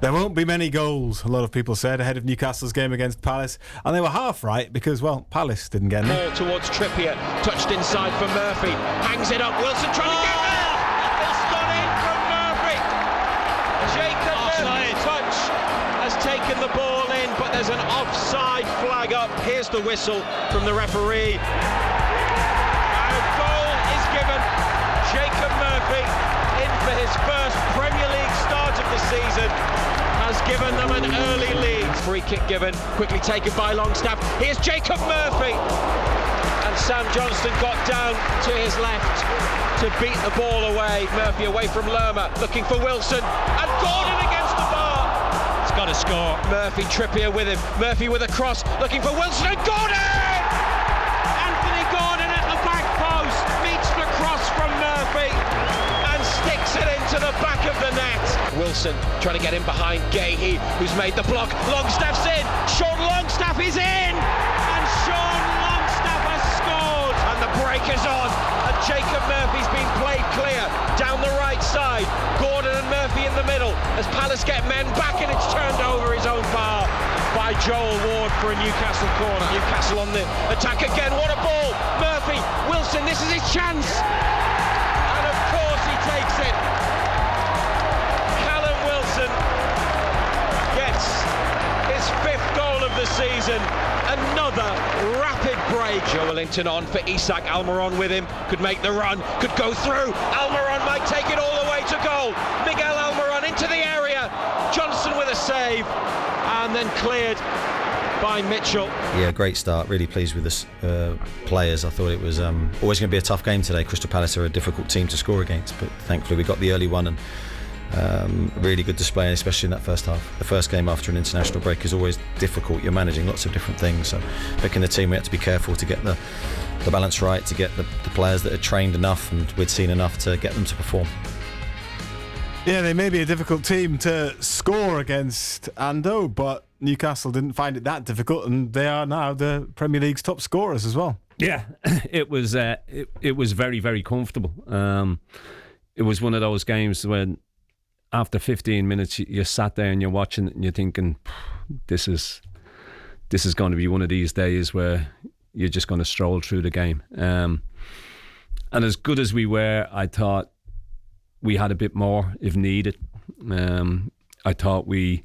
There won't be many goals, a lot of people said, ahead of Newcastle's game against Palace. And they were half right because, well, Palace didn't get any. Ball towards Trippier, touched inside for Murphy, hangs it up, Wilson trying to get there! It's gone in from Murphy! Jacob Murphy's touch has taken the ball in, but there's an offside flag up. Here's the whistle from the referee. A goal is given. Jacob Murphy, in for his first Premier League start of the season, has given them an early lead. Free kick given, quickly taken by Longstaff. Here's Jacob Murphy, and Sam Johnston got down to his left to beat the ball away. Murphy away from Lerma, looking for Wilson, and Gordon against the bar. He's got to score. Murphy, Trippier with him. Murphy with a cross, looking for Wilson, and Gordon! Anthony Gordon at the back post meets the cross from Murphy and sticks it into the back of the net. Wilson trying to get in behind Gahey, who's made the block. Longstaff's in. Sean Longstaff is in, and Sean Longstaff has scored. And the break is on, and Jacob Murphy's been played clear down the right side. Gordon and Murphy in the middle as Palace get men back, and it's turned over his own bar by Joel Ward for a Newcastle corner. Newcastle on the attack again. What a ball! Murphy, Wilson, this is his chance, and of course he takes it. Gets his 5th goal of the season. Another rapid break. Joelinton on for Isak. Almiron with him. Could make the run. Could go through. Almiron might take it all the way to goal. Miguel Almiron into the area. Johnson with a save. And then cleared by Mitchell. Yeah, great start. Really pleased with the players. I thought it was always going to be a tough game today. Crystal Palace are a difficult team to score against, but thankfully we got the early one, and really good display, especially in that first half. The first game after an international break is always difficult. You're managing lots of different things, so picking the team, we had to be careful to get the balance right, to get the players that had trained enough and we'd seen enough to get them to perform. Yeah, they may be a difficult team to score against, Ando, but Newcastle didn't find it that difficult, and they are now the Premier League's top scorers as well. Yeah, it was very, very comfortable. It was one of those games when after 15 minutes you sat there and you're watching it and you're thinking, this is going to be one of these days where you're just going to stroll through the game. And as good as we were, I thought we had a bit more if needed. I thought we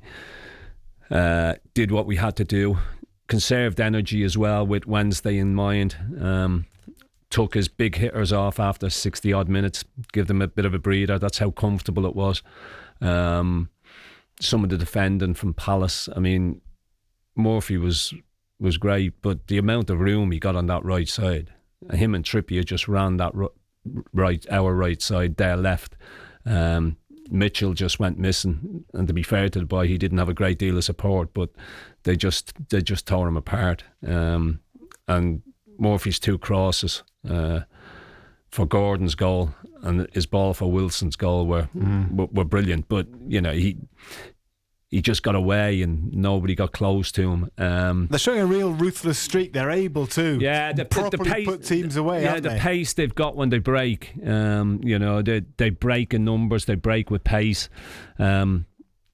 did what we had to do, conserved energy as well with Wednesday in mind. Took his big hitters off after 60 odd minutes, give them a bit of a breather. That's how comfortable it was. Some of the defending from Palace, I mean, Murphy was great, but the amount of room he got on that right side, him and Trippier just ran that our right side, their left. Mitchell just went missing, and to be fair to the boy, he didn't have a great deal of support, but they just tore him apart. And Murphy's 2 crosses for Gordon's goal and his ball for Wilson's goal were brilliant, but you know, he just got away and nobody got close to him. They're showing a real ruthless streak. They're able to properly pace, put teams away. Yeah, the pace they've got when they break. They break in numbers. They break with pace. And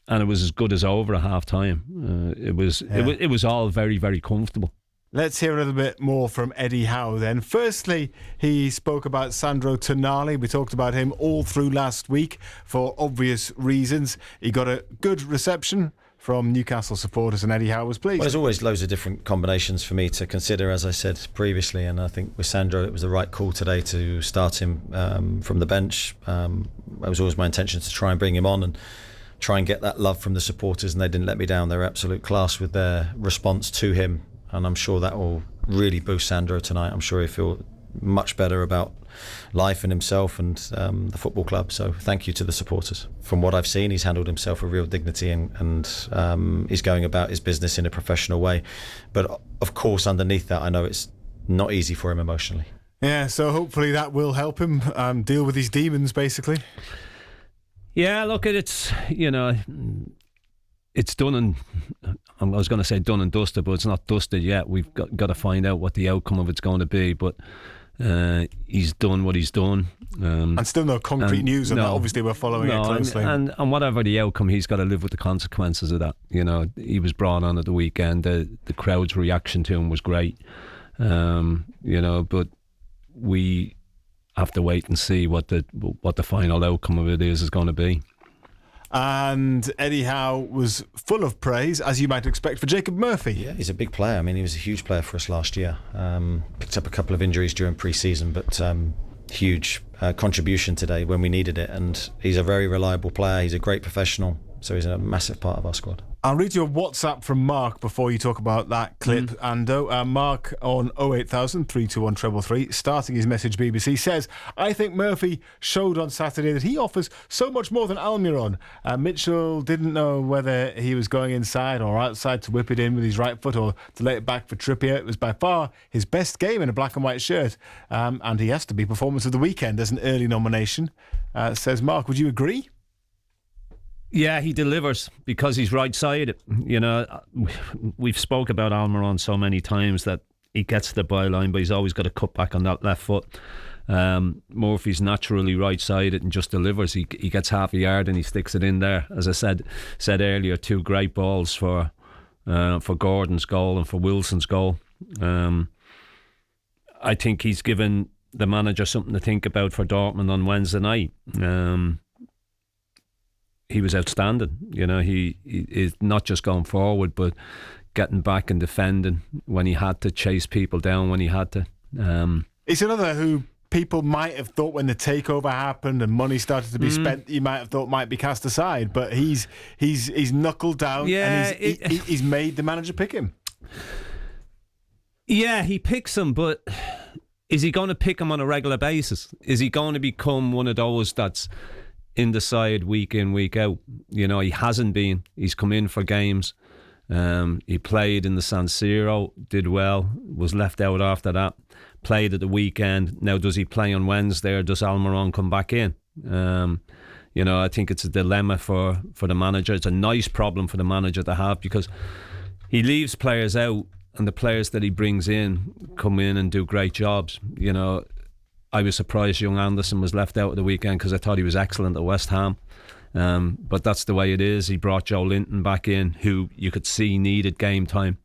it was as good as over at half time. It was all very, very comfortable. Let's hear a little bit more from Eddie Howe then. Firstly, he spoke about Sandro Tonali. We talked about him all through last week for obvious reasons. He got a good reception from Newcastle supporters, and Eddie Howe was pleased. Well, there's always loads of different combinations for me to consider, as I said previously, and I think with Sandro it was the right call today to start him from the bench. It was always my intention to try and bring him on and try and get that love from the supporters, and they didn't let me down. They were absolute class with their response to him, and I'm sure that will really boost Sandro tonight. I'm sure he'll feel much better about life and himself and the football club. So thank you to the supporters. From what I've seen, he's handled himself with real dignity and he's going about his business in a professional way. But of course, underneath that, I know it's not easy for him emotionally. Yeah, so hopefully that will help him deal with his demons, basically. Yeah, look, it's done and I was going to say done and dusted, but it's not dusted yet. We've got to find out what the outcome of it's going to be. But He's done what he's done. And still no concrete news on that. Obviously, we're following it closely. And whatever the outcome, he's got to live with the consequences of that. You know, he was brought on at the weekend. The crowd's reaction to him was great. You know, but we have to wait and see what the final outcome of it is going to be. And Eddie Howe was full of praise, as you might expect, for Jacob Murphy. Yeah, he's a big player. I mean, he was a huge player for us last year. Picked up a couple of injuries during pre-season, but huge contribution today when we needed it. And he's a very reliable player. He's a great professional, so he's a massive part of our squad. I'll read you a WhatsApp from Mark before you talk about that clip, Ando. Mark on 08000 321 333, starting his message BBC, says, I think Murphy showed on Saturday that he offers so much more than Almiron. Mitchell didn't know whether he was going inside or outside to whip it in with his right foot or to lay it back for Trippier. It was by far his best game in a black and white shirt, and he has to be performance of the weekend as an early nomination, says Mark. Would you agree? Yeah, he delivers because he's right-sided. You know, we've spoke about Almiron so many times that he gets to the byline, but he's always got to cut back on that left foot. Murphy's naturally right-sided and just delivers. He gets half a yard and he sticks it in there. As I said earlier, 2 great balls for Gordon's goal and for Wilson's goal. I think he's given the manager something to think about for Dortmund on Wednesday night. He was outstanding. You know, he is not just going forward, but getting back and defending when he had to, chase people down when he had to. It's another who people might have thought when the takeover happened and money started to be spent, you might have thought might be cast aside, but he's knuckled down, and he's made the manager pick him. Yeah, he picks him, but is he going to pick him on a regular basis? Is he going to become one of those that's in the side week in, week out? You know, he hasn't been. He's come in for games. He played in the San Siro, did well, was left out after that, played at the weekend. Now, does he play on Wednesday or does Almiron come back in? You know, I think it's a dilemma for the manager. It's a nice problem for the manager to have because he leaves players out and the players that he brings in come in and do great jobs. You know, I was surprised young Anderson was left out at the weekend because I thought he was excellent at West Ham. But that's the way it is. He brought Joe Linton back in, who you could see needed game time.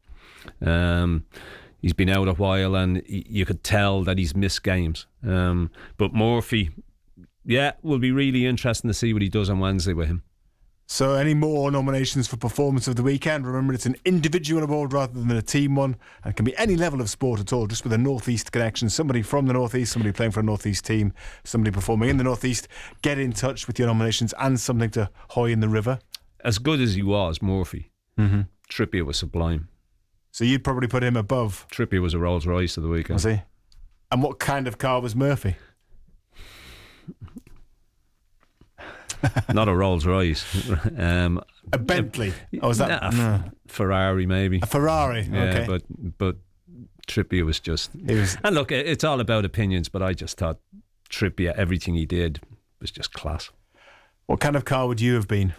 He's been out a while and you could tell that he's missed games. But Murphy, yeah, will be really interesting to see what he does on Wednesday with him. So any more nominations for performance of the weekend? Remember, it's an individual award rather than a team one, and it can be any level of sport at all, just with a North East connection. Somebody from the North East, somebody playing for a North East team, somebody performing in the North East. Get in touch with your nominations and something to hoy in the river. As good as he was, Murphy, Trippier was sublime. So you'd probably put him above. Trippier was a Rolls Royce of the weekend. Was he? And what kind of car was Murphy? Not a Rolls Royce. A Bentley? Or was that no. Ferrari maybe? A Ferrari, yeah, okay. But Trippier was just... And look, it's all about opinions, but I just thought Trippier, everything he did was just class. What kind of car would you have been?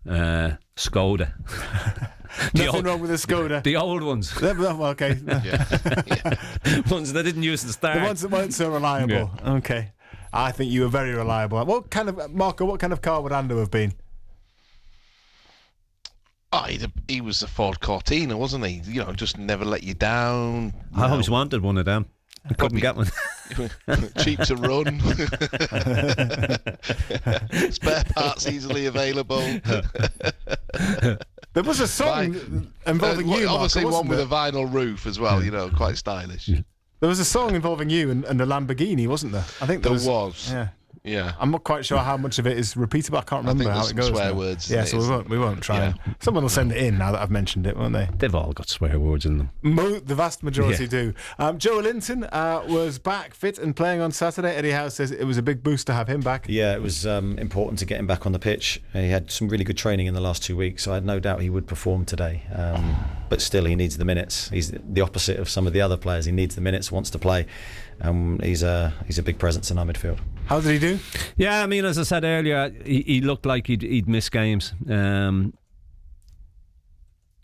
Skoda. Nothing wrong with a Skoda. The old ones. Okay. Ones that didn't use the start. The ones that weren't so reliable. Yeah. Okay. I think you were very reliable. Marco, what kind of car would Ando have been? Oh, he was the Ford Cortina, wasn't he? You know, just never let you down. I always wanted one of them. I couldn't get one. Cheap to run. Spare parts easily available. There was a song involving you, Marco, obviously one with there? a vinyl roof as well, you know, quite stylish. There was a song involving you and a Lamborghini, wasn't there? I think there was. Yeah. I'm not quite sure how much of it is repeatable. I can't remember how it goes. Swear now. words. Yeah, so we won't try. Yeah. Someone will send it in now that I've mentioned it, won't they? They've all got swear words in them. The vast majority do. Joe Linton was back fit and playing on Saturday. Eddie Howe says it was a big boost to have him back. Yeah, it was important to get him back on the pitch. He had some really good training in the last 2 weeks, so I had no doubt he would perform today. But still, he needs the minutes. He's the opposite of some of the other players. He needs the minutes, wants to play. He's a big presence in our midfield. How did he do? Yeah, I mean, as I said earlier, he looked like he'd missed games.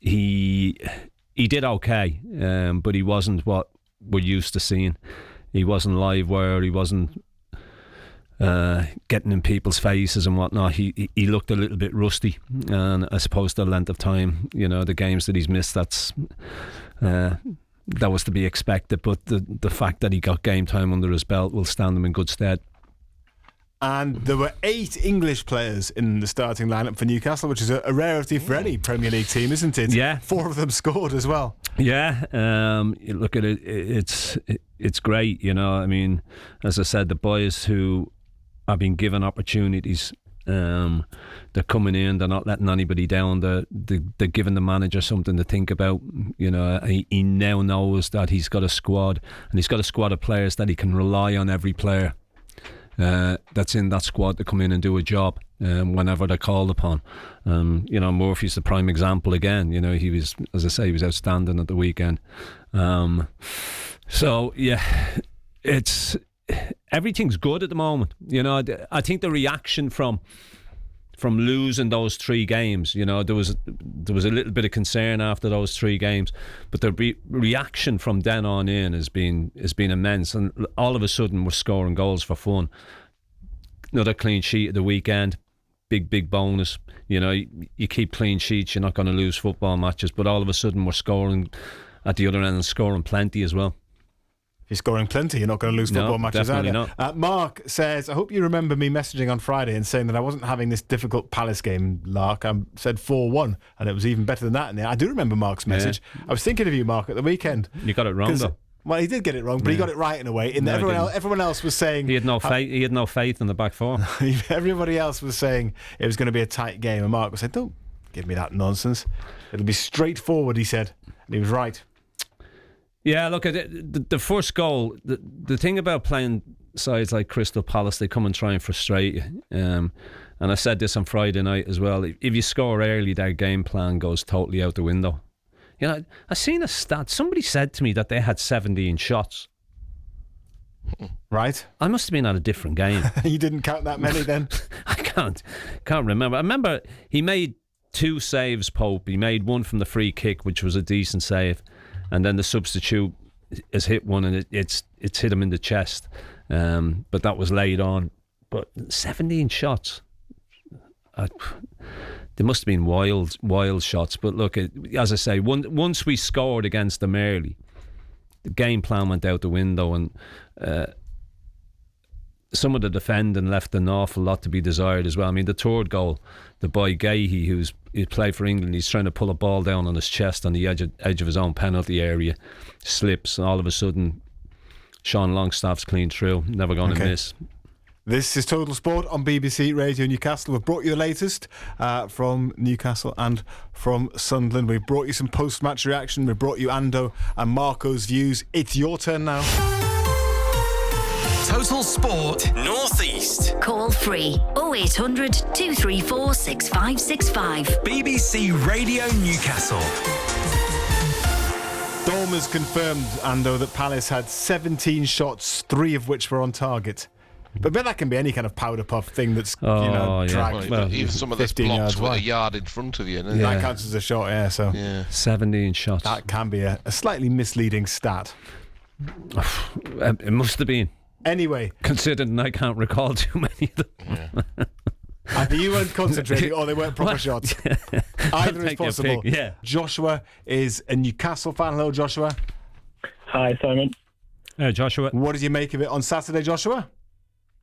He did okay, but he wasn't what we're used to seeing. he wasn't live wire, he wasn't getting in people's faces and whatnot. He looked a little bit rusty, and I suppose the length of time, the games that he's missed, that was to be expected. But the fact that he got game time under his belt will stand him in good stead. And there were 8 English players in the starting lineup for Newcastle, which is a rarity for any Premier League team, isn't it? Yeah. 4 of them scored as well. Yeah, you look at it, it's great. I mean, as I said, the boys who have been given opportunities, they're coming in, they're not letting anybody down, they're giving the manager something to think about. He now knows that he's got a squad, and he's got a squad of players that he can rely on every player that's in that squad to come in and do a job whenever they're called upon. Murphy's the prime example again. He was, as I say, he was outstanding at the weekend. So yeah, everything's good at the moment. I think the reaction from losing those 3 games, there was a little bit of concern after those 3 games, but the reaction from then on in has been immense, and all of a sudden we're scoring goals for fun. Another clean sheet at the weekend, big bonus. You keep clean sheets, you're not going to lose football matches, but all of a sudden we're scoring at the other end, and scoring plenty as well. If you're scoring plenty, you're not going to lose football matches, are you? Not. Mark says, I hope you remember me messaging on Friday and saying that I wasn't having this difficult Palace game, Lark. I said 4-1, and it was even better than that in there. I do remember Mark's message. Yeah. I was thinking of you, Mark, at the weekend. You got it wrong, though. Well, he did get it wrong, but he got it right in a way. Everyone else was saying he had no faith in the back four. Everybody else was saying it was going to be a tight game, and Mark was saying, "Don't give me that nonsense. It'll be straightforward," he said, and he was right. Yeah, look, the first goal, the thing about playing sides like Crystal Palace, they come and try and frustrate you. And I said this on Friday night as well. If you score early, their game plan goes totally out the window. I seen a stat. Somebody said to me that they had 17 shots. Right. I must have been at a different game. You didn't count that many then? I can't remember. I remember he made 2 saves, Pope. He made one from the free kick, which was a decent save. And then the substitute has hit one, and it's hit him in the chest. But that was laid on. But 17 shots. There must have been wild shots. But look, as I say, once we scored against them early, the game plan went out the window, and some of the defending left an awful lot to be desired as well. I mean, the third goal, the boy Gahey, he played for England, he's trying to pull a ball down on his chest on the edge of his own penalty area, slips, and all of a sudden Sean Longstaff's clean through, never going to miss. This is Total Sport on BBC Radio Newcastle. We've brought you the latest from Newcastle and from Sunderland. We've brought you some post-match reaction. We've brought you Ando and Marco's views. It's your turn now. Total Sport North East. Call free 0800 234 6565. BBC Radio Newcastle. Dom has confirmed, Ando, that Palace had 17 shots, 3 of which were on target. But that can be any kind of powder puff thing that's dragged. Well, even some of this blocks with a yard in front of you. That counts as a shot, So 17 shots. That can be a slightly misleading stat. It must have been. Anyway, considering I can't recall too many of them. Either you weren't concentrating or they weren't proper shots. Either is possible. Yeah. Joshua is a Newcastle fan. Hello, Joshua. Hi, Simon. Hey, Joshua. What did you make of it on Saturday, Joshua?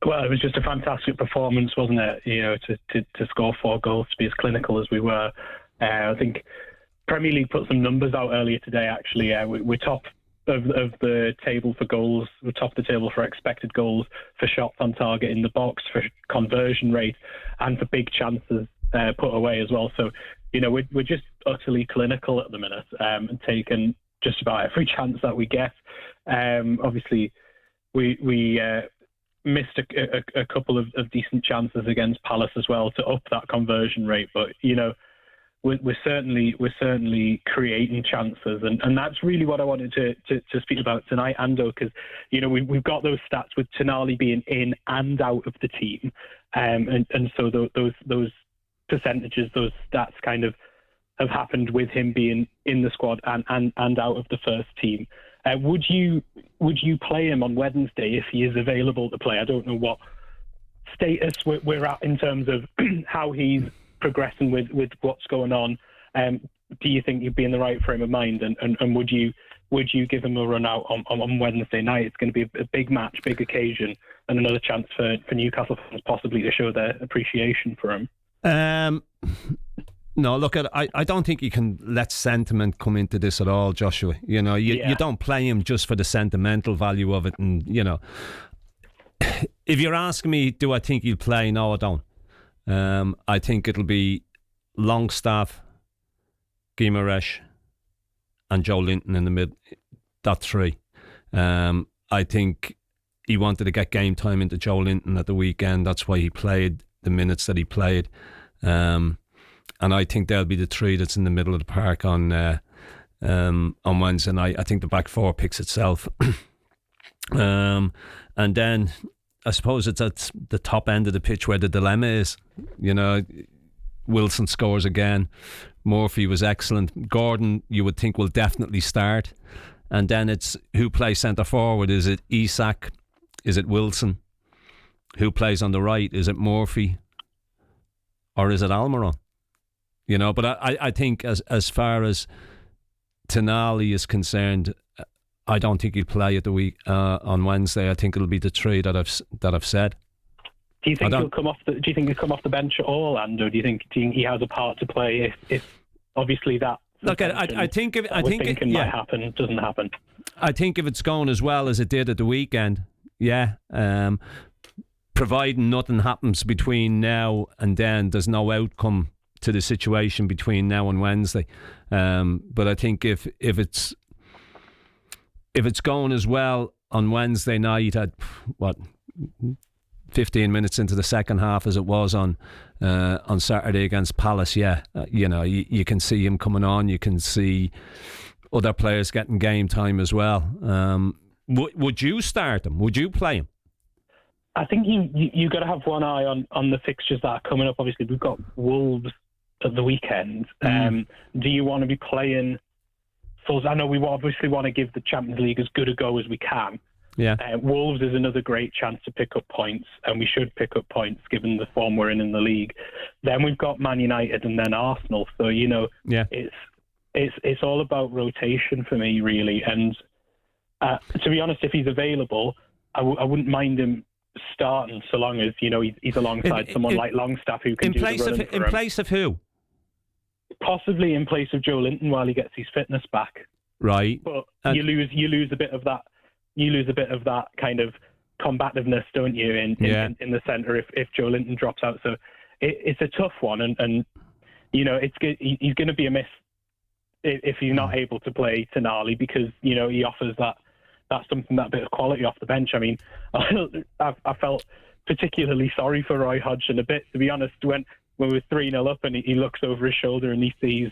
Well, it was just a fantastic performance, wasn't it? To score 4 goals, to be as clinical as we were. I think Premier League put some numbers out earlier today, actually. We're top of the table for goals. We're top of the table for expected goals, for shots on target in the box, for conversion rate, and for big chances put away as well. So, we're just utterly clinical at the minute and taking just about every chance that we get. Obviously, we missed a couple of decent chances against Palace as well to up that conversion rate, but we're certainly creating chances, and that's really what I wanted to speak about tonight, Ando, because we've got those stats with Tonali being in and out of the team, and so those percentages, those stats kind of have happened with him being in the squad and out of the first team. Would you play him on Wednesday if he is available to play? I don't know what status we're at in terms of how he's progressing with what's going on. Do you think you'd be in the right frame of mind, and would you give him a run out on Wednesday night? It's going to be a big match, big occasion, and another chance for Newcastle fans possibly to show their appreciation for him. No, look, I don't think you can let sentiment come into this at all, Joshua. You know, you don't play him just for the sentimental value of it. And, you know, if you're asking me, do I think he'll play? No, I don't. I think it'll be Longstaff, Guimaraes and Joe Linton in the mid, that three. I think he wanted to get game time into Joe Linton at the weekend. That's why he played the minutes that he played. And I think they'll be the three that's in the middle of the park on Wednesday night. I think the back four picks itself. And then I suppose it's at the top end of the pitch where the dilemma is. You know, Wilson scores again. Murphy was excellent. Gordon, you would think, will definitely start. And then it's who plays centre forward. Is it Isak? Is it Wilson? Who plays on the right? Is it Murphy? Or is it Almiron? You know, but I think as far as Tonali is concerned, I don't think he'll play at the week on Wednesday. I think it'll be the three that I've said. Do you think he'll come off? Do you think he'll come off the bench at all, and or do you think he has a part to play if obviously that? Look, I think it might happen, doesn't happen. I think if it's going as well as it did at the weekend, providing nothing happens between now and then, there's no outcome to the situation between now and Wednesday. But I think if it's going as well on Wednesday night at 15 minutes into the second half as it was on Saturday against Palace, you know, you can see him coming on. You can see other players getting game time as well. Would you start him? Would you play him? I think you got to have one eye on the fixtures that are coming up. Obviously, we've got Wolves at the weekend. Do you want to be playing? I know we obviously want to give the Champions League as good a go as we can. Yeah. Wolves is another great chance to pick up points, and we should pick up points given the form we're in the league. Then we've got Man United and then Arsenal. So you know, it's all about rotation for me, really. And to be honest, if he's available, I wouldn't mind him starting, so long as you know he's alongside someone like Longstaff who can do the running for him. In place of who? Possibly in place of Joe Linton while he gets his fitness back. Right. But you lose a bit of that. You lose a bit of that kind of combativeness, don't you, in the centre if Joe Linton drops out. So it's a tough one, and you know he's going to be a miss if he's not able to play Tonali, because you know he offers that bit of quality off the bench. I mean, I felt particularly sorry for Roy Hodgson a bit, to be honest, when we were 3-0 up and he looks over his shoulder and he sees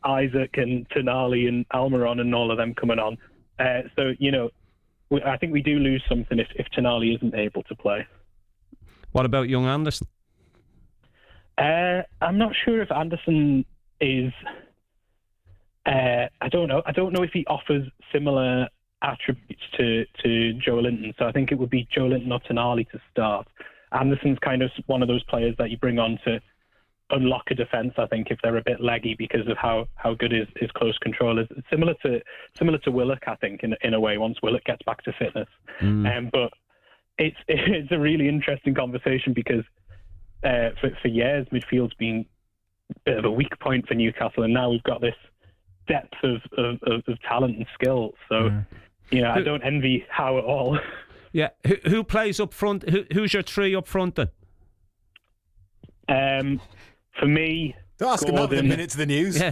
Isaac and Tonali and Almiron and all of them coming on. So, you know, I think we do lose something if Tonali isn't able to play. What about young Anderson? I'm not sure if Anderson is... I don't know. I don't know if he offers similar attributes to Joe Linton. So I think it would be Joe Linton or Tonali to start. Anderson's kind of one of those players that you bring on to unlock a defence, I think, if they're a bit leggy because of how good his close control is. Similar to Willock, I think, in a way, once Willock gets back to fitness. But it's a really interesting conversation because for years midfield's been a bit of a weak point for Newcastle, and now we've got this depth of talent and skill. So you know, I don't envy Howe at all. Yeah, who plays up front? Who's your three up front then? For me, don't ask him that the minute to the news. Yeah,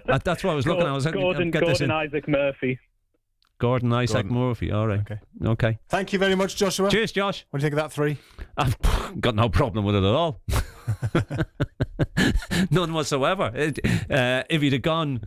that's what I was looking at. I was Gordon, Isaac, Murphy. Gordon, Isaac, Murphy. All right. Okay. Thank you very much, Joshua. Cheers, Josh. What do you think of that three? I've got no problem with it at all. None whatsoever. If he'd have gone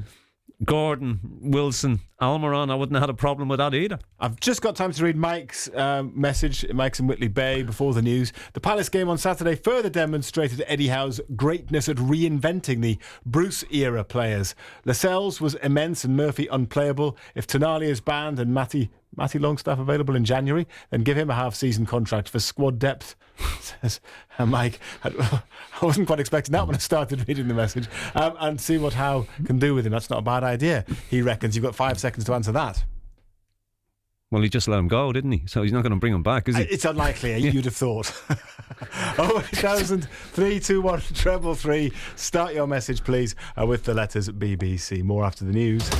Gordon, Wilson, Almiron, I wouldn't have had a problem with that either. I've just got time to read Mike's message. Mike's in Whitley Bay before the news. The Palace game on Saturday further demonstrated Eddie Howe's greatness at reinventing the Bruce-era players. Lascelles was immense and Murphy unplayable. If Tonali is banned and Matty Longstaff available in January, then give him a half-season contract for squad depth, says Mike. I wasn't quite expecting that when I started reading the message. And see what Howe can do with him. That's not a bad idea. He reckons. You've got 5 seconds to answer that. Well, he just let him go, didn't he? So he's not going to bring him back, is he? It's unlikely, you'd have thought. 08000 321 333. Start your message, please, with the letters BBC. More after the news.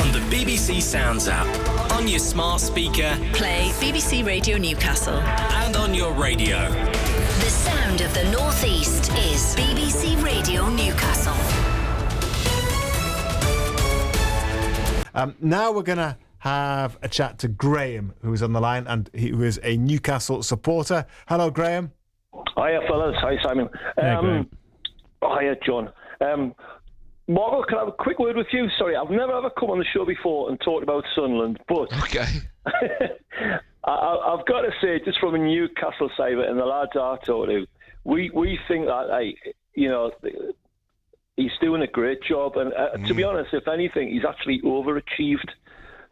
On the BBC Sounds app, on your smart speaker, Play BBC Radio Newcastle. and on your radio. The sound of the North East is BBC Radio Newcastle. Now we're going to have a chat to Graham, who is on the line, and who is a Newcastle supporter. Hello, Graham. Hiya, fellas. Hi, Simon. Graham. Hiya, John. Margot, can I have a quick word with you? Sorry, I've never ever come on the show before and talked about Sunderland, but Okay. I've got to say, just from a Newcastle side of it, and the lads I talk to, we think that, he's doing a great job, and to be honest, if anything, he's actually overachieved.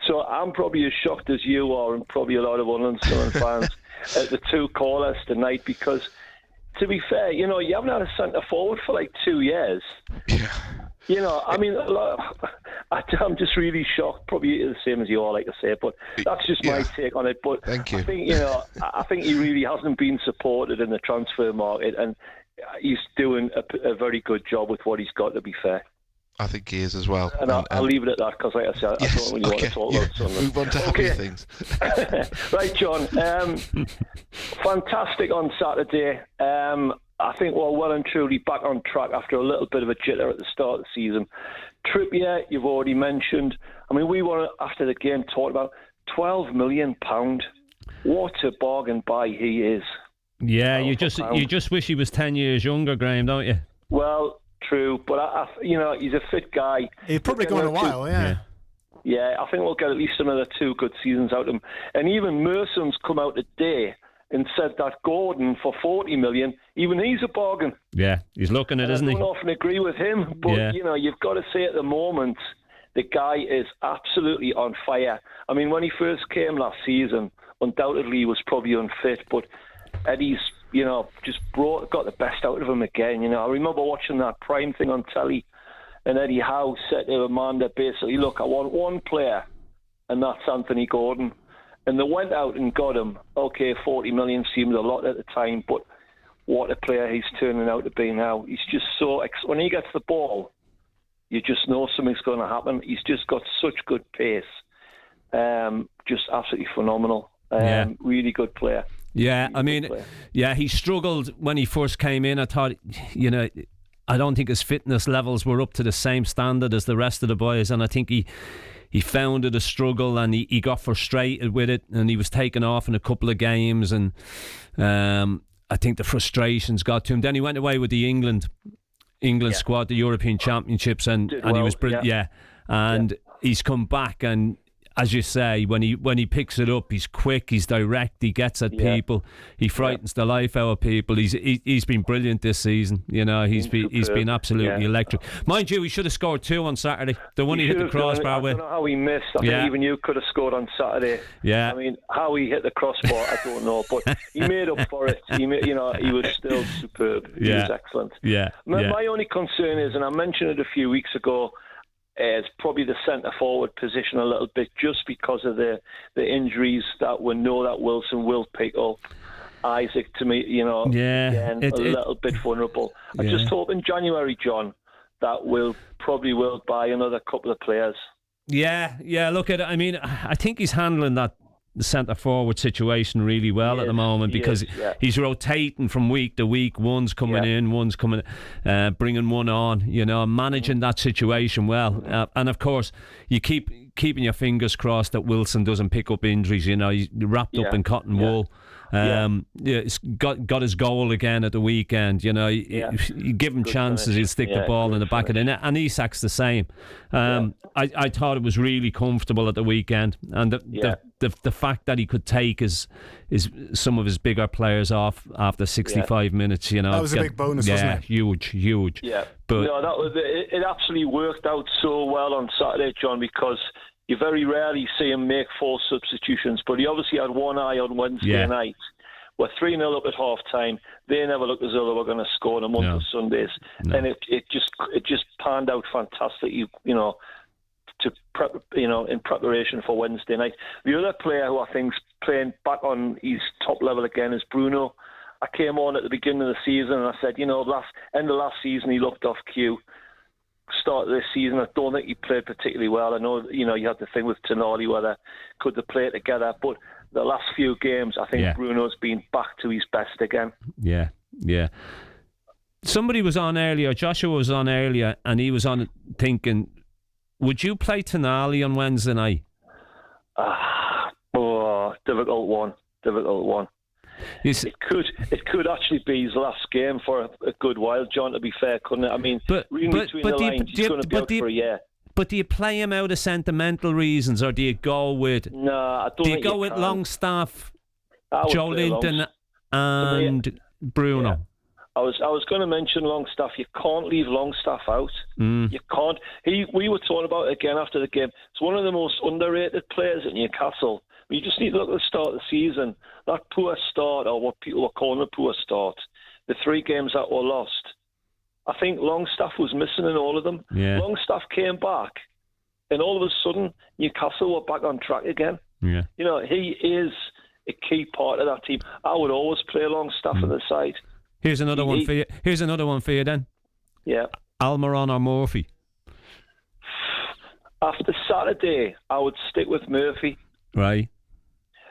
So I'm probably as shocked as you are, and probably a lot of Sunderland fans, at the two callers tonight, because, to be fair, you haven't had a centre forward for like 2 years. Yeah. I'm just really shocked. Probably the same as you all, like I say, but that's just my take on it. But Thank you. I think he really hasn't been supported in the transfer market, and he's doing a very good job with what he's got, to be fair. I think he is as well. And I'll leave it at that, because, like I said, I don't really want to talk about Sunderland. Move on to happy things. Right, John. Fantastic on Saturday. I think we're well and truly back on track after a little bit of a jitter at the start of the season. Trippier, you've already mentioned. I mean, we were, after the game, talking about £12 million. What a bargain buy he is. Yeah, you just wish he was 10 years younger, Graham, don't you? Well, true, but he's a fit guy. He's probably gone a while, yeah. Yeah, I think we'll get at least another 2 good seasons out of him. And even Merson's come out today and said that Gordon for 40 million, even he's a bargain. Yeah, he's looking at it, isn't he? I don't often agree with him, but you've got to say at the moment, the guy is absolutely on fire. I mean, when he first came last season, undoubtedly he was probably unfit, but Eddie's, just got the best out of him again. I remember watching that Prime thing on telly, and Eddie Howe said to Amanda basically, look, I want one player, and that's Anthony Gordon. And they went out and got him. Okay, 40 million seemed a lot at the time, but what a player he's turning out to be now. He's just so... when he gets the ball, you just know something's going to happen. He's just got such good pace. Just absolutely phenomenal. Really good player. Yeah, he struggled when he first came in. I thought, I don't think his fitness levels were up to the same standard as the rest of the boys, and I think he found it a struggle, and he got frustrated with it, and he was taken off in a couple of games, and I think the frustrations got to him. Then he went away with the England squad, the European Championships, and he was brilliant. He's come back, and as you say, when he picks it up, he's quick, he's direct, he gets at people, he frightens the life out of people. He's been brilliant this season. He's been absolutely electric. Mind you, he should have scored 2 on Saturday. The one he hit the crossbar with. I don't know how he missed. I think even you could have scored on Saturday. Yeah. I mean, how he hit the crossbar, I don't know, but he made up for it. He was still superb. He was excellent. Yeah. My only concern is, and I mentioned it a few weeks ago, it's probably the centre forward position a little bit, just because of the injuries that we know that Wilson will pick up. Isaac, to me, again, a little bit vulnerable. I just hope in January, John, that we'll buy another couple of players. Yeah. Look at it. I mean, I think he's handling that the centre forward situation really well at the moment, because he's rotating from week to week. One's coming in, one's coming, bringing one on. Managing that situation well, and of course you keeping your fingers crossed that Wilson doesn't pick up injuries. He's wrapped up in cotton wool. He's got his goal again at the weekend. You give him chances, he'll stick the ball in the back of the net, and Isak's the same. I thought it was really comfortable at the weekend, and the fact that he could take is some of his bigger players off after 65 minutes. That was a big bonus, wasn't it? Huge. Yeah, but it absolutely worked out so well on Saturday, John, because you very rarely see him make full substitutions, but he obviously had one eye on Wednesday night. We're 3-0 up at half time. They never looked as though they were going to score in a month of Sundays, and it just panned out fantastically. In preparation for Wednesday night. The other player who I think's playing back on his top level again is Bruno. I came on at the beginning of the season and I said, end of last season he looked off cue. Start of this season, I don't think he played particularly well. I know, you had the thing with Tonali, whether could they play together, but the last few games, I think Bruno's been back to his best again. Yeah. Somebody was on earlier, Joshua was on earlier, and he was on thinking, would you play Tonali on Wednesday night? Difficult one. It could actually be his last game for a good while, John, to be fair, couldn't it? I mean, reading between the lines, he's going to be out for a year. But do you play him out of sentimental reasons, or do you go with... No, I don't. Do you go with Longstaff, Joe Linton and Bruno? Yeah. I was going to mention Longstaff. You can't leave Longstaff out. You can't. We were talking about it again after the game. It's one of the most underrated players at Newcastle. You just need to look at the start of the season. That poor start, or what people are calling a poor start, the 3 games that were lost, I think Longstaff was missing in all of them. Yeah. Longstaff came back, and all of a sudden, Newcastle were back on track again. Yeah. He is a key part of that team. I would always play Longstaff on the side. Here's another one for you. Here's another one for you then. Yeah. Almiron or Murphy? After Saturday, I would stick with Murphy. Right.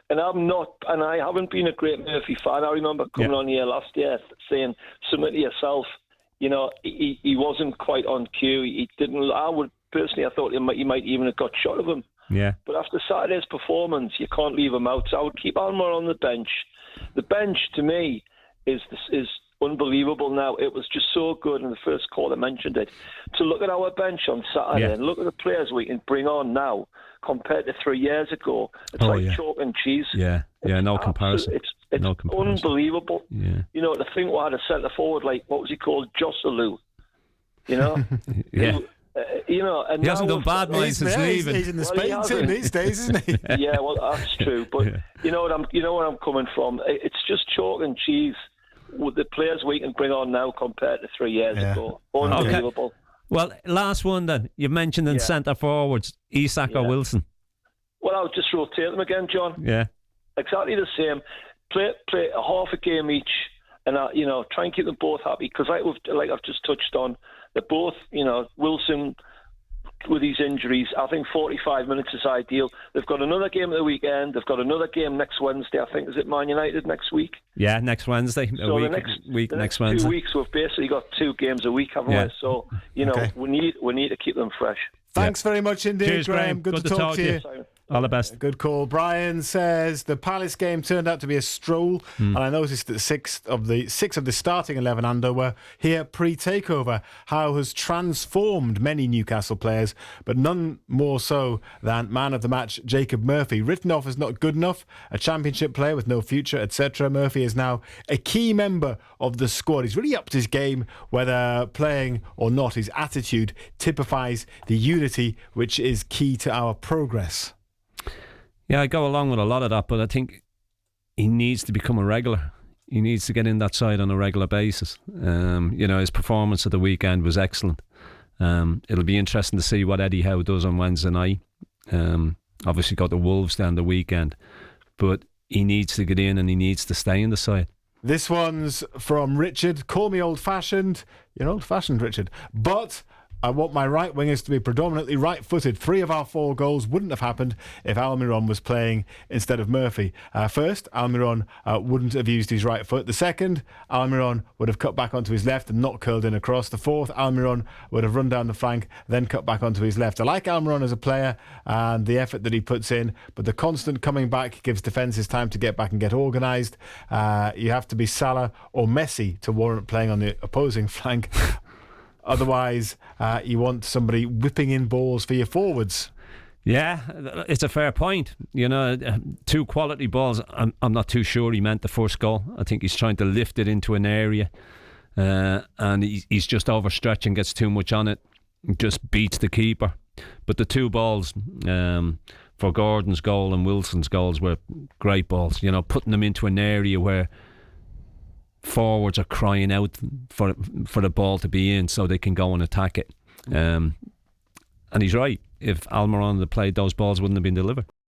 And I haven't been a great Murphy fan. I remember coming on here last year saying something to yourself. He wasn't quite on cue. He didn't. I thought he might even have got shot of him. Yeah. But after Saturday's performance, you can't leave him out. So I would keep Almiron on the bench. The bench, to me, is unbelievable now. It was just so good in the first call. I mentioned it. To look at our bench on Saturday and look at the players we can bring on now compared to 3 years ago, it's chalk and cheese. Yeah, no comparison. It's no comparison. Unbelievable. Yeah. To think we had a centre forward like, what was he called? Joselu. Yeah. And he hasn't done bad minds since leaving. He's in the Spain team these days, isn't he? Yeah, well, that's true. But you know where I'm coming from. It's just chalk and cheese with the players we can bring on now compared to 3 years ago. Unbelievable. Okay. Well, last one then. You mentioned in centre forwards, Isak or Wilson. Well, I'll just rotate them again, John. Yeah. Exactly the same. Play a half a game each, and try and keep them both happy, because like I've just touched on, they're both, Wilson with his injuries, I think 45 minutes is ideal. They've got another game at the weekend. They've got another game next Wednesday. I think, is it Man United next week? Yeah, next Wednesday. So the next Wednesday. 2 weeks we've basically got 2 games a week, haven't we? So we need to keep them fresh. Thanks very much indeed, Cheers, Graham. Good to talk to you. All the best. Good call. Brian says the Palace game turned out to be a stroll, and I noticed that six of the starting 11 Ando were here pre-takeover. Howe has transformed many Newcastle players, but none more so than man of the match Jacob Murphy. Written off as not good enough, a championship player with no future, etc. Murphy is now a key member of the squad. He's really upped his game, whether playing or not. His attitude typifies the unity which is key to our progress. Yeah, I go along with a lot of that, but I think he needs to become a regular. He needs to get in that side on a regular basis. His performance at the weekend was excellent. It'll be interesting to see what Eddie Howe does on Wednesday night. Obviously got the Wolves down the weekend, but he needs to get in and he needs to stay in the side. This one's from Richard. Call me old-fashioned. You're old-fashioned, Richard. But I want my right wingers to be predominantly right-footed. 3 of our 4 goals wouldn't have happened if Almiron was playing instead of Murphy. First, Almiron wouldn't have used his right foot. The second, Almiron would have cut back onto his left and not curled in across. The fourth, Almiron would have run down the flank, then cut back onto his left. I like Almiron as a player and the effort that he puts in, but the constant coming back gives defences time to get back and get organised. You have to be Salah or Messi to warrant playing on the opposing flank. Otherwise, you want somebody whipping in balls for your forwards. Yeah, it's a fair point. 2 quality balls. I'm not too sure he meant the first goal. I think he's trying to lift it into an area, and he's just overstretching, gets too much on it, just beats the keeper. But the 2 balls for Gordon's goal and Wilson's goals were great balls. Putting them into an area where forwards are crying out for the ball to be in so they can go and attack it. And he's right. If Almiron had played, those balls wouldn't have been delivered.